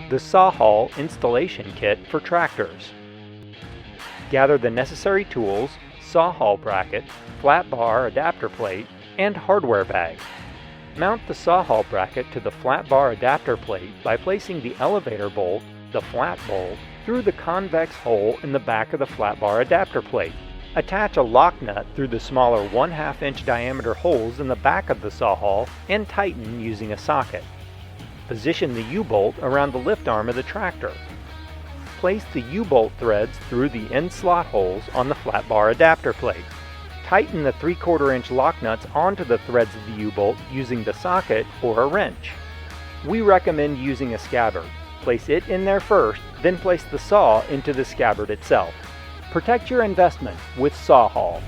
the SawHaul installation kit for tractors. Gather the necessary tools, SawHaul bracket, flat bar adapter plate, and hardware bag. Mount the SawHaul bracket to the flat bar adapter plate by placing the elevator bolt, the flat bolt, through the convex hole in the back of the flat bar adapter plate. Attach a lock nut through the smaller 1/2 inch diameter holes in the back of the SawHaul and tighten using a socket. Position the U-bolt around the lift arm of the tractor. Place the U-bolt threads through the end slot holes on the flat bar adapter plate. Tighten the 3/4 inch lock nuts onto the threads of the U-bolt using the socket or a wrench. We recommend using a scabbard. Place it in there first, then place the saw into the scabbard itself. Protect your investment with SawHaul.